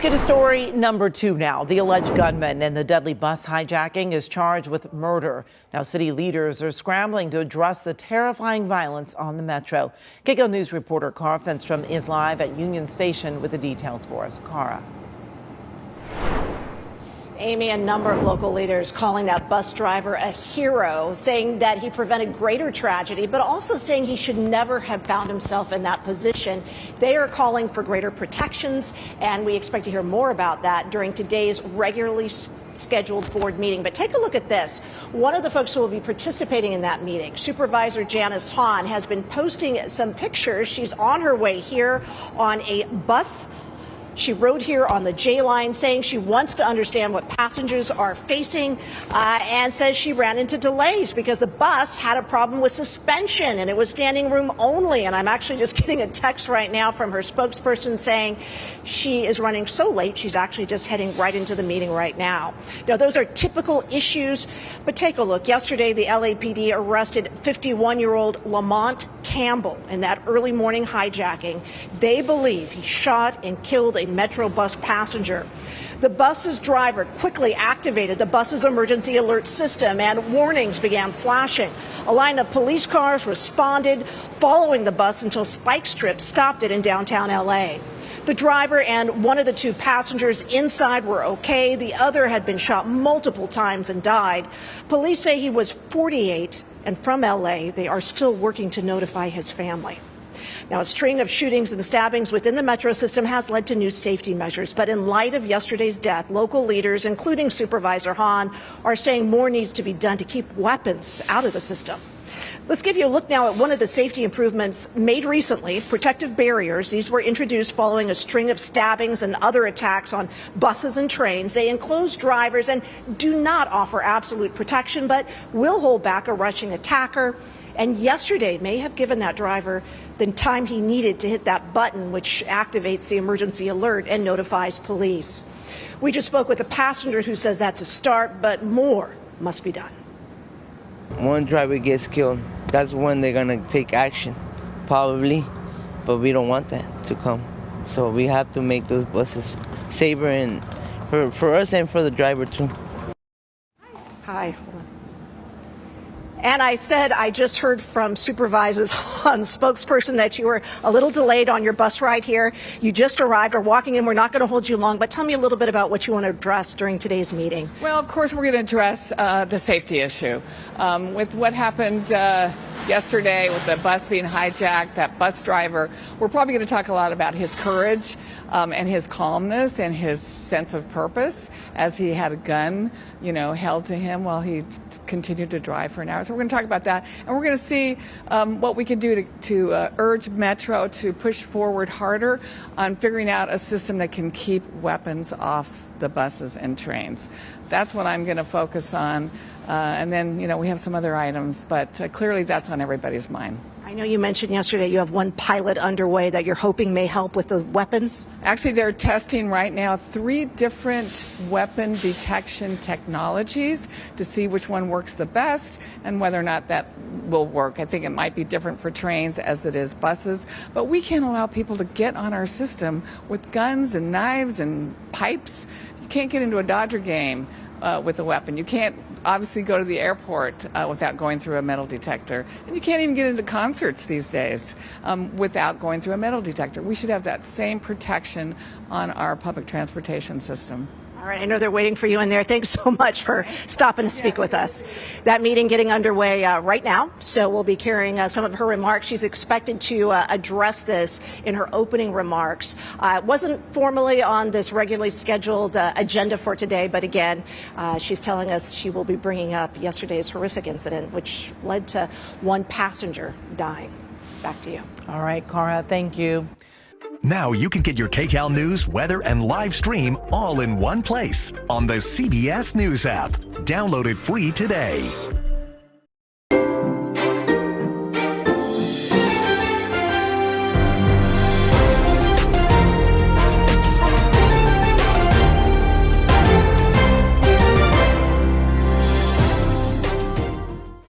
Get to story number 2 now. The alleged gunman in the deadly bus hijacking is charged with murder. Now, city leaders are scrambling to address the terrifying violence on the metro. KCAL News reporter Cara Finstrom is live at Union Station with the details for us. Cara. Amy, a number of local leaders calling that bus driver a hero, saying that he prevented greater tragedy, but also saying he should never have found himself in that position. They are calling for greater protections, and we expect to hear more about that during today's regularly scheduled board meeting. But take a look at this. One of the folks who will be participating in that meeting, Supervisor Janice Hahn, has been posting some pictures. She's on her way here on a bus. She rode here on the J line, saying she wants to understand what passengers are facing, and says she ran into delays because the bus had a problem with suspension and it was standing room only. And I'm actually just getting a text right now from her spokesperson saying she is running so late she's actually just heading right into the meeting right now. Now, those are typical issues, but take a look. Yesterday, the LAPD arrested 51-year-old Lamont Campbell in that early morning hijacking. They believe he shot and killed a Metro bus passenger. The bus's driver quickly activated the bus's emergency alert system and warnings began flashing. A line of police cars responded, following the bus until spike strips stopped it in downtown LA. The driver and one of the 2 passengers inside were okay. The other had been shot multiple times and died. Police say he was 48 and from LA. They are still working to notify his family. Now, a string of shootings and stabbings within the metro system has led to new safety measures. But in light of yesterday's death, local leaders, including Supervisor Hahn, are saying more needs to be done to keep weapons out of the system. Let's give you a look now at one of the safety improvements made recently, protective barriers. These were introduced following a string of stabbings and other attacks on buses and trains. They enclose drivers and do not offer absolute protection, but will hold back a rushing attacker. And yesterday may have given that driver the time he needed to hit that button, which activates the emergency alert and notifies police. We just spoke with a passenger who says that's a start, but more must be done. One driver gets killed, that's when they're gonna take action, probably, but we don't want that to come. So we have to make those buses safer, and for us and for the driver too. Hi. And I said I just heard from Supervisor Hahn's spokesperson that you were a little delayed on your bus ride here. You just arrived or walking in. We're not going to hold you long, but tell me a little bit about what you want to address during today's meeting. Well, of course, we're going to address the safety issue. With what happened yesterday with the bus being hijacked, that bus driver, we're probably going to talk a lot about his courage and his calmness and his sense of purpose as he had a gun, held to him while he continued to drive for an hour. So we're going to talk about that, and we're going to see what we can do to urge Metro to push forward harder on figuring out a system that can keep weapons off the buses and trains. That's what I'm going to focus on. And then, we have some other items, but clearly that's on everybody's mind. I know you mentioned yesterday you have one pilot underway that you're hoping may help with the weapons. Actually, they're testing right now 3 different weapon detection technologies to see which one works the best and whether or not that will work. I think it might be different for trains as it is buses, but we can't allow people to get on our system with guns and knives and pipes. You can't get into a Dodger game with a weapon. You can't obviously go to the airport without going through a metal detector. And you can't even get into concerts these days without going through a metal detector. We should have that same protection on our public transportation system. All right, I know they're waiting for you in there. Thanks so much for stopping to speak with us. That meeting getting underway right now, so we'll be carrying some of her remarks. She's expected to address this in her opening remarks. It wasn't formally on this regularly scheduled agenda for today, but again, she's telling us she will be bringing up yesterday's horrific incident, which led to one passenger dying. Back to you. All right, Cara, thank you. Now you can get your KCAL news, weather, and live stream all in one place on the CBS News app. Download it free today.